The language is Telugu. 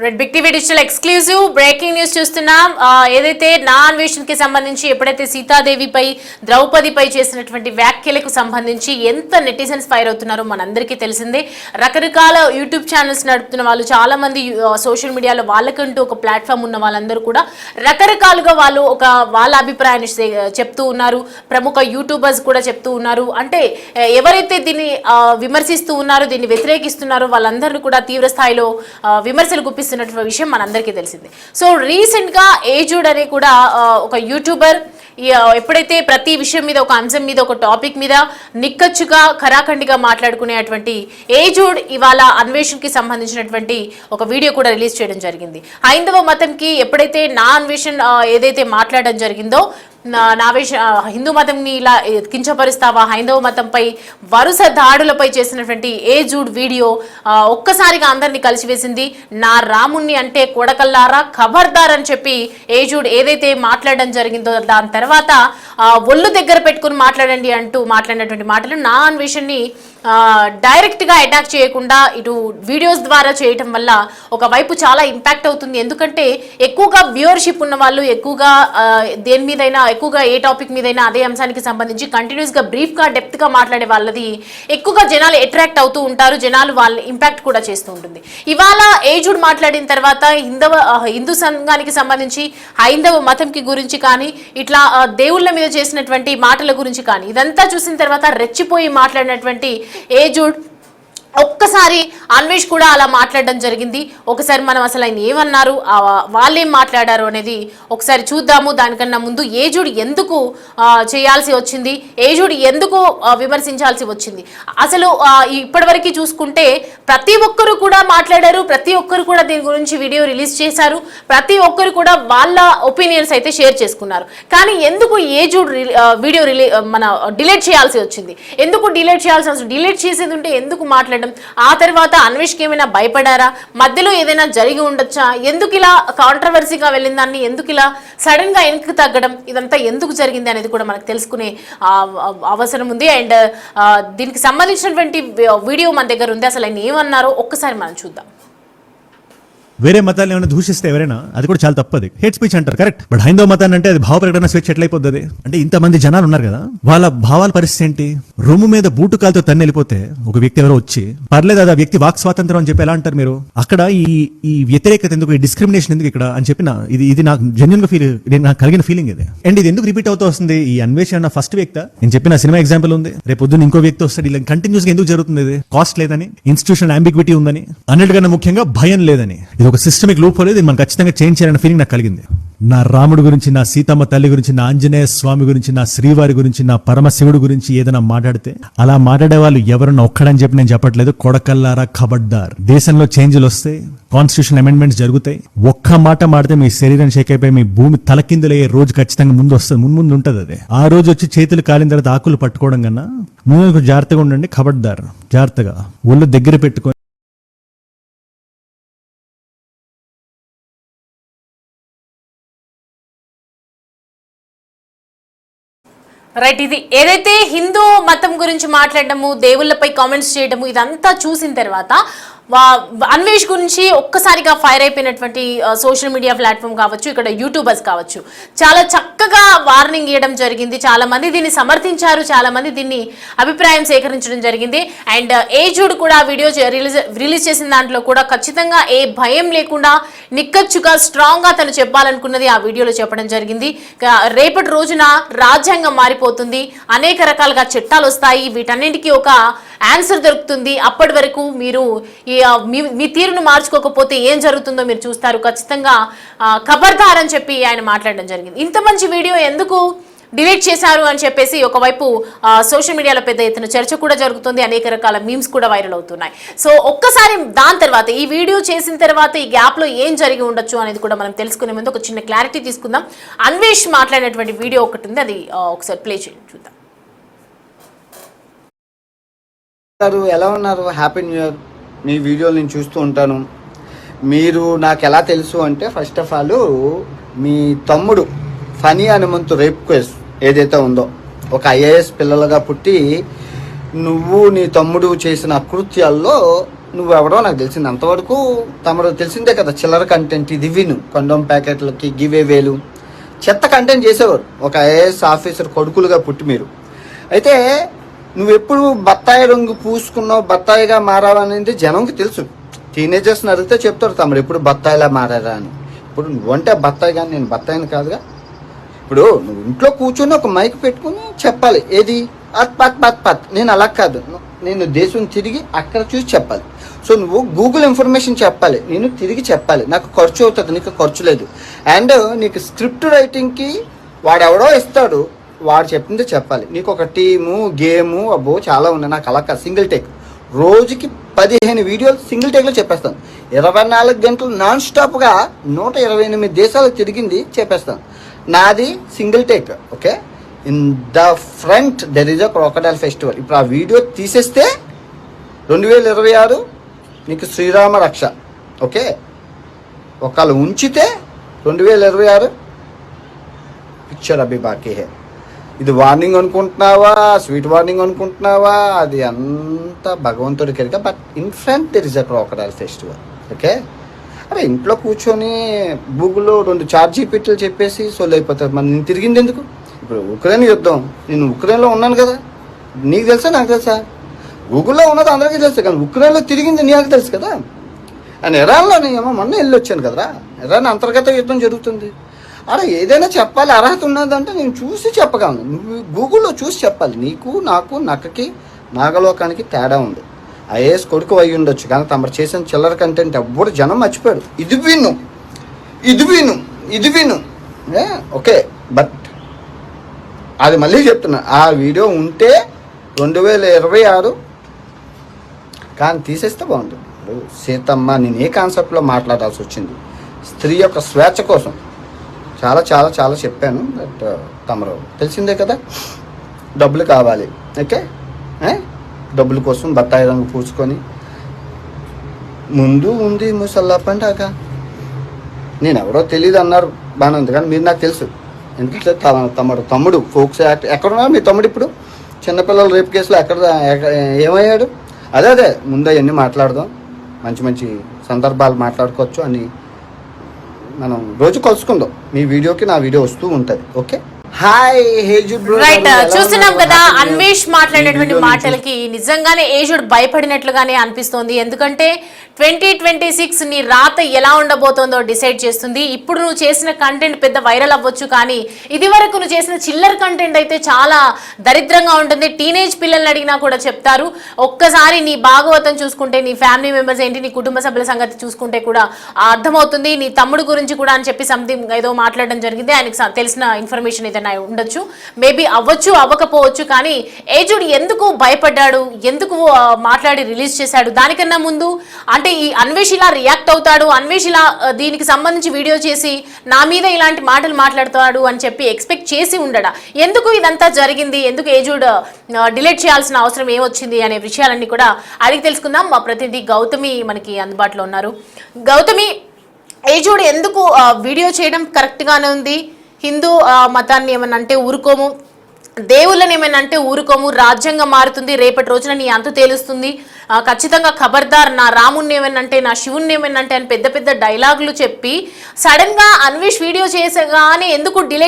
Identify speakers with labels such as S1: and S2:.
S1: Red big TV digital exclusive breaking news చూస్తున్నాం. ఏదైతే నా అన్వేషణ కి సంబంధించి ఎప్పుడైతే సీతాదేవిపై ద్రౌపదిపై చేసినటువంటి వ్యాఖ్యలకు సంబంధించి ఎంత నెటిజన్స్ ఫైర్ అవుతున్నారో మనందరికీ తెలిసిందే. రకరకాల యూట్యూబ్ ఛానల్స్ నడుపుతున్న వాళ్ళు చాలా మంది, సోషల్ మీడియాలో వాళ్ళకంటూ ఒక ప్లాట్ఫామ్ ఉన్న వాళ్ళందరూ కూడా రకరకాలుగా వాళ్ళు వాళ్ళ అభిప్రాయాన్ని చెప్తూ ఉన్నారు. ప్రముఖ యూట్యూబర్స్ కూడా చెప్తూ ఉన్నారు. అంటే ఎవరైతే దీన్ని విమర్శిస్తూ ఉన్నారో, దీన్ని వ్యతిరేకిస్తున్నారో వాళ్ళందరూ కూడా తీవ్ర స్థాయిలో విమర్శలు గుప్పిస్తున్న విషయం మనందరికీ తెలిసింది. సో రీసెంట్ గా ఏజుడ్ అనే కూడా ఒక యూట్యూబర్ ఎప్పుడైతే ప్రతి విషయం మీద, ఒక అంశం మీద, ఒక టాపిక్ మీద నిక్కచ్చుగా ఖరాఖండిగా మాట్లాడుకునేటువంటి ఏజుడ్ ఇవాళ అన్వేషణకి సంబంధించినటువంటి ఒక వీడియో కూడా రిలీజ్ చేయడం జరిగింది. హైందవ మతంకి ఎప్పుడైతే నా అన్వేషణ ఏదైతే మాట్లాడడం జరిగిందో, హిందూ మతంని ఇలా కించపరుస్తావా, హైందవ మతంపై వరుస దాడులపై చేసినటువంటి ఏజుడ్ వీడియో ఒక్కసారిగా అందరినీ కలిసివేసింది. నా రాముణ్ణి అంటే కొడకల్లారా ఖబర్దార్ అని చెప్పి ఏజుడ్ ఏదైతే మాట్లాడడం జరిగిందో, దాని తర్వాత ఒళ్ళు దగ్గర పెట్టుకుని మాట్లాడండి అంటూ మాట్లాడినటువంటి మాటలు నా అన్వేషణని డైరెక్ట్ గా అటాక్ చేయకుండా ఇటు వీడియోస్ ద్వారా చేయటం వల్ల ఒకవైపు చాలా ఇంపాక్ట్ అవుతుంది. ఎందుకంటే ఎక్కువగా వ్యూవర్షిప్ ఉన్న వాళ్ళు, ఎక్కువగా దేని మీదైనా, ఎక్కువగా ఏ టాపిక్ మీదైనా అదే అంశానికి సంబంధించి కంటిన్యూస్ గా బ్రీఫ్ గా డెప్త్ గా మాట్లాడే వాళ్ళది ఎక్కువగా జనాలు అట్రాక్ట్ అవుతూ ఉంటారు. జనాలు వాళ్ళ ఇంపాక్ట్ కూడా చేస్తూ ఉంటుంది. ఇవాళ ఏజుడ్ మాట్లాడిన తర్వాత హిందూ సంఘానికి సంబంధించి, హైందవ మతంకి గురించి కానీ, ఇట్లా దేవుళ్ళ మీద చేసినటువంటి మాటల గురించి కానీ, ఇదంతా చూసిన తర్వాత రెచ్చిపోయి మాట్లాడినటువంటి ఏజుడ్ ఒక్కసారి అన్వేష్ కూడా అలా మాట్లాడడం జరిగింది. ఒకసారి మనం అసలు ఆయన ఏమన్నారు, వాళ్ళేం మాట్లాడారు అనేది ఒకసారి చూద్దాము. దానికన్నా ముందు ఏజుడ్ ఎందుకు చేయాల్సి వచ్చింది, ఏజుడ్ ఎందుకు విమర్శించాల్సి వచ్చింది, అసలు ఇప్పటివరకు చూసుకుంటే ప్రతి ఒక్కరు కూడా మాట్లాడారు, ప్రతి ఒక్కరు కూడా దీని గురించి వీడియో రిలీజ్ చేశారు, ప్రతి ఒక్కరు కూడా వాళ్ళ ఒపీనియన్స్ అయితే షేర్ చేసుకున్నారు. కానీ ఎందుకు ఏజుడ్ వీడియో డిలీట్ చేయాల్సి వచ్చింది, ఎందుకు డిలీట్ చేయాల్సి వచ్చింది, డిలీట్ చేసేది ఉంటే ఎందుకు మాట్లాడారు, ఆ తర్వాత అన్వేష్కి ఏమైనా భయపడారా, మధ్యలో ఏదైనా జరిగి ఉండొచ్చా, ఎందుకు ఇలా కాంట్రవర్సీగా వెళ్ళిన దాన్ని ఎందుకు ఇలా సడన్ గా వెనక్కి తగ్గడం, ఇదంతా ఎందుకు జరిగింది అనేది కూడా మనకు తెలుసుకునే అవసరం ఉంది. అండ్ దీనికి సంబంధించినటువంటి వీడియో మన దగ్గర ఉంది. అసలు ఆయన ఏమన్నారో ఒక్కసారి మనం చూద్దాం.
S2: వేరే మతాలను ఏమైనా దూషిస్తే ఎవరైనా అది కూడా చాలా తప్పది, హేట్ స్పీచ్ అంటారు, కరెక్ట్. బట్ హైందవ మతాన్ని అంటే అది భావ ప్రకటన స్వేచ్ఛ ఎట్లయిపోతుంది అంటే, ఇంతమంది జనాలు ఉన్నారు కదా, వాళ్ళ భావాల పరిస్థితి ఏంటి? రొమ్ము మీద బూటుకాలతో తన్ని వెళ్ళిపోతే ఒక వ్యక్తి ఎవరో వచ్చి పర్లేదు అది ఆ వ్యక్తి వాక్ స్వాతంత్రం అని చెప్పి ఎలా అంటారు మీరు? అక్కడ ఈ వ్యతిరేకత ఎందుకు, ఈ డిస్క్రిమినేషన్ ఎందుకు ఇక్కడ అని చెప్పిన ఇది నాకు జెన్యున్ గా నాకు కలిగిన ఫీలింగ్ ఇది. అండ్ ఇది ఎందుకు రిపీట్ అవుతూ వస్తుంది? ఈ అన్వేషణ ఫస్ట్ వ్యక్తి నేను చెప్పిన సినిమా ఎగ్జాంపుల్ ఉంది, రేపు పొద్దున్న ఇంకో వ్యక్తి వస్తాడు, ఇలా కంటిన్యూస్ గా ఎందుకు జరుగుతుంది? ఇది కాస్ట్ లేదని, ఇన్స్టిట్యూషన్ అంబిగ్విటీ ఉందని, అన్నిటికన్నా ముఖ్యంగా భయం లేదని. ఇది ఒక సిస్టమిక్ లూప్ హోల్, ఇది మనం ఖచ్చితంగా చేంజ్ చేయాలన్న ఫీలింగ్ నాకు కలిగింది. నా రాముడు గురించి, నా సీతమ్మ తల్లి గురించి, నా ఆంజనేయ స్వామి గురించి, నా శ్రీవారి గురించి, నా పరమశివుడు గురించి ఏదైనా మాట్లాడితే అలా మాట్లాడే వాళ్ళు ఎవరన్నా ఒక్కడని చెప్పి నేను చెప్పట్లేదు, కొడకల్లారా ఖబర్దార్. దేశంలో చేంజ్లు వస్తాయి, కాన్స్టిట్యూషన్ అమెండ్మెంట్స్ జరుగుతాయి. ఒక్క మాట మాడితే మీ శరీరం షేక్ అయిపోయి మీ భూమి తలకిందులయ్యే రోజు ఖచ్చితంగా ముందు వస్తుంది, ముందు ఉంటుంది. అదే ఆ రోజు వచ్చి చేతులు కాలిన తర్వాత ఆకులు పట్టుకోవడం కన్నా ముందు జాగ్రత్తగా ఉండండి, ఖబర్దార్. జాగ్రత్తగా ఒళ్ళు దగ్గర పెట్టుకొని
S1: రైట్. ఇది ఏదైతే హిందూ మతం గురించి మాట్లాడడము, దేవుళ్ళపై కామెంట్స్ చేయడము, ఇదంతా చూసిన తర్వాత అన్వేష్ గురించి ఒక్కసారిగా ఫైర్ అయిపోయినటువంటి సోషల్ మీడియా ప్లాట్ఫామ్ కావచ్చు, ఇక్కడ యూట్యూబర్స్ కావచ్చు, చాలా చక్కగా వార్నింగ్ ఇవ్వడం జరిగింది. చాలా మంది దీన్ని సమర్థించారు, చాలా మంది దీన్ని అభిప్రాయం సేకరించడం జరిగింది. అండ్ ఏజుడ్ కూడా వీడియో రిలీజ్ చేసిన దాంట్లో కూడా ఖచ్చితంగా ఏ భయం లేకుండా నిక్కచ్చుగా స్ట్రాంగ్ గా తను చెప్పాలనుకున్నది ఆ వీడియోలో చెప్పడం జరిగింది. రేపటి రోజున రాజ్యాంగం మారిపోతుంది, అనేక రకాలుగా చట్టాలు వస్తాయి, వీటన్నింటికీ ఒక ఆన్సర్ దొరుకుతుంది. అప్పటి వరకు మీరు మీ తీరును మార్చుకోకపోతే ఏం జరుగుతుందో మీరు చూస్తారు, ఖచ్చితంగా ఖబర్దార్ అని చెప్పి ఆయన మాట్లాడడం జరిగింది. ఇంత మంచి వీడియో ఎందుకు డిలీట్ చేశారు అని చెప్పేసి ఒకవైపు సోషల్ మీడియాలో పెద్ద ఎత్తున చర్చ కూడా జరుగుతుంది, అనేక రకాల మీమ్స్ కూడా వైరల్ అవుతున్నాయి. సో ఒక్కసారి దాని తర్వాత ఈ వీడియో చేసిన తర్వాత ఈ గ్యాప్ లో ఏం జరిగి ఉండొచ్చు అనేది కూడా మనం తెలుసుకునే ముందు ఒక చిన్న క్లారిటీ తీసుకుందాం. అన్వేష్ మాట్లాడినటువంటి వీడియో ఒకటి ఉంది, అది ఒకసారి ప్లే చేయండి, చూద్దాం.
S3: ఎలా ఉన్నారు? Happy new year. మీ వీడియోలు నేను చూస్తూ ఉంటాను. మీరు నాకు ఎలా తెలుసు అంటే, ఫస్ట్ ఆఫ్ ఆల్ మీ తమ్ముడు ఫనీ హనుమంతు రేప్ కేసు ఏదైతే ఉందో, ఒక ఐఏఎస్ పిల్లలుగా పుట్టి నువ్వు నీ తమ్ముడు చేసిన అకృత్యాల్లో నువ్వెవడో నాకు తెలిసింది అంతవరకు. తమరు తెలిసిందే కదా, చిల్లర కంటెంట్ ఇది విను, కొండోమ్ ప్యాకెట్లకి గివే వేలు చెత్త కంటెంట్ చేసేవారు ఒక ఐఏఎస్ ఆఫీసర్ కొడుకులుగా పుట్టి మీరు. అయితే నువ్వెప్పుడు బత్తాయి రంగు పూసుకున్నావు, బత్తాయిగా మారావనేది జనంకి తెలుసు. టీనేజర్స్ని అడిగితే చెప్తారు తమరు ఎప్పుడు బత్తాయిలా మారారా అని. ఇప్పుడు నువ్వంటే బత్తాయి కానీ నేను బత్తాయిని కాదుగా. ఇప్పుడు నువ్వు ఇంట్లో కూర్చొని ఒక మైక్ పెట్టుకుని చెప్పాలి, ఏది అత్ పత్ పత్ పత్. నేను అలా కాదు, నేను దేశం తిరిగి అక్కడ చూసి చెప్పాలి. సో నువ్వు గూగుల్ ఇన్ఫర్మేషన్ చెప్పాలి, నేను తిరిగి చెప్పాలి. నాకు ఖర్చు అవుతుంది, నీకు ఖర్చు లేదు. అండ్ నీకు స్క్రిప్ట్ రైటింగ్కి వాడెవడో ఇస్తాడు, వాడు చెప్పింది చెప్పాలి. నీకు ఒక టీము గేము అబ్బో చాలా ఉన్నాయి. నాకు అలా కాదు, సింగిల్ టేక్. రోజుకి 15 వీడియోలు సింగిల్ టేక్లో చెప్పేస్తాను. 24 గంటలు నాన్ స్టాప్గా 128 దేశాలు తిరిగింది చెప్పేస్తాను. నాది single take. Okay, in the front there is a crocodile festival. ఇప్పుడు ఆ వీడియో తీసేస్తే 2026 నీకు శ్రీరామ రక్ష. ఓకే, ఒకళ్ళు ఉంచితే 2026 పిక్చర్ అభి బాకీ హే. ఇది వార్నింగ్ అనుకుంటున్నావా, స్వీట్ వార్నింగ్ అనుకుంటున్నావా, అది అంత భగవంతుడి కెరిక. But in front there is a crocodile festival. Okay, అరే ఇంట్లో కూర్చొని గూగుల్లో 2 చాట్ జీపీటీలు చెప్పేసి సొల్లు అయిపోతుంది. మరి నేను తిరిగింది ఎందుకు? ఇప్పుడు ఉక్రెయిన్ యుద్ధం, నేను ఉక్రెయిన్లో ఉన్నాను కదా, నీకు తెలుసా నాకు తెలుసా? గూగుల్లో ఉన్నది అందరికీ తెలుసు, కానీ ఉక్రెయిన్లో తిరిగింది నీకు తెలుసు కదా. అండ్ ఇరాన్లో నేను మొన్న వెళ్ళి వచ్చాను కదరా, ఇరాన్ అంతర్గత యుద్ధం జరుగుతుంది. అరే ఏదైనా చెప్పాలి, అర్హత ఉన్నదంటే నేను చూసి చెప్పగలను. నువ్వు గూగుల్లో చూసి చెప్పాలి. నీకు నాకు నక్కకి నాగలోకానికి తేడా ఉంది. ఐఏఎస్ కొడుకు అయి ఉండొచ్చు, కానీ తమరు చేసిన చిల్లర కంటెంట్ ఎవ్వడు జనం మర్చిపోయాడు. ఇది విను, ఇది విను, ఇది విను. ఓకే, బట్ అది మళ్ళీ చెప్తున్నా, ఆ వీడియో ఉంటే 2026 కానీ తీసేస్తే బాగుంటుంది. సీతమ్మ, నేను ఏ కాన్సెప్ట్లో మాట్లాడాల్సి వచ్చింది, స్త్రీ యొక్క స్వేచ్ఛ కోసం చాలా చాలా చాలా చెప్పాను. బట్ తమరు తెలిసిందే కదా, డబ్బులు కావాలి. ఓకే, డబ్బుల కోసం బత్తాయి రంగు పూసుకొని ముందు ఉంది ముసల్లా పండగ. నేను ఎవరో తెలియదు అన్నారు, బాగానే ఉంది, కానీ మీరు నాకు తెలుసు. ఎందుకంటే తమ్ముడు ఫోక్స్ యాక్ట్ ఎక్కడున్నారు మీ తమ్ముడు? ఇప్పుడు చిన్నపిల్లల రేపు కేసులో ఏమయ్యాడు? అదే ముందు అవన్నీ మాట్లాడదాం, మంచి మంచి సందర్భాలు మాట్లాడుకోవచ్చు అని మనం రోజు కలుసుకుందాం. మీ వీడియోకి నా వీడియో వస్తూ ఉంటుంది. ఓకే, హాయ్ ఏజుడ్ బ్రో.
S1: రైట్, చూస్తున్నాం కదా అన్వేష్ మాట్లాడినటువంటి మాటలకి నిజంగానే ఏజుడ్ భయపడినట్లుగానే అనిపిస్తోంది. ఎందుకంటే 2026 నీ రాత ఎలా ఉండబోతోందో డిసైడ్ చేస్తుంది. ఇప్పుడు నువ్వు చేసిన కంటెంట్ పెద్ద వైరల్ అవ్వచ్చు, కానీ ఇది వరకు నువ్వు చేసిన చిల్లర్ కంటెంట్ అయితే చాలా దరిద్రంగా ఉంటుంది. టీనేజ్ పిల్లల్ని అడిగినా కూడా చెప్తారు. ఒక్కసారి నీ భాగవతం చూసుకుంటే, నీ ఫ్యామిలీ మెంబర్స్ ఏంటి, నీ కుటుంబ సభ్యుల సంగతి చూసుకుంటే కూడా అర్థమవుతుంది. నీ తమ్ముడు గురించి కూడా అని చెప్పి సంథింగ్ ఏదో మాట్లాడడం జరిగింది. ఆయనకు తెలిసిన ఇన్ఫర్మేషన్ ఏదైనా ఉండొచ్చు, మేబీ అవ్వచ్చు, అవ్వకపోవచ్చు. కానీ ఏజుడ్ ఎందుకు భయపడ్డాడు, ఎందుకు మాట్లాడి రిలీజ్ చేశాడు? దానికన్నా ముందు అంటే ఈ అన్వేష్ ఇలా రియాక్ట్ అవుతాడు, అన్వేష్ ఇలా దీనికి సంబంధించి వీడియో చేసి నా మీద ఇలాంటి మాటలు మాట్లాడతాడు అని చెప్పి ఎక్స్పెక్ట్ చేసి ఉండడా? ఎందుకు ఇదంతా జరిగింది, ఎందుకు ఏజుడ్ డిలీట్ చేయాల్సిన అవసరం ఏమొచ్చింది అనే విషయాలన్నీ కూడా అడిగి తెలుసుకుందాం. మా ప్రతినిధి గౌతమి మనకి అందుబాటులో ఉన్నారు. గౌతమి, ఏజుడ్ ఎందుకు వీడియో చేయడం కరెక్ట్ గానే ఉంది? హిందూ మతాన్ని ఏమన్నా అంటే ఊరుకోము, దేవుళ్ళని ఏమైనా అంటే ఊరుకోము, రాజ్యాంగం మారుతుంది, రేపటి రోజున నీ అంతు తేలుస్తుంది, ఖచ్చితంగా ఖబర్దార్, నా రాముణ్ణి ఏమనంటే, నా శివుణ్ణి ఏమనంటే అని పెద్ద పెద్ద డైలాగులు చెప్పి సడన్ గా అన్వేష్ వీడియో చేసగానే ఎందుకు డిలీట్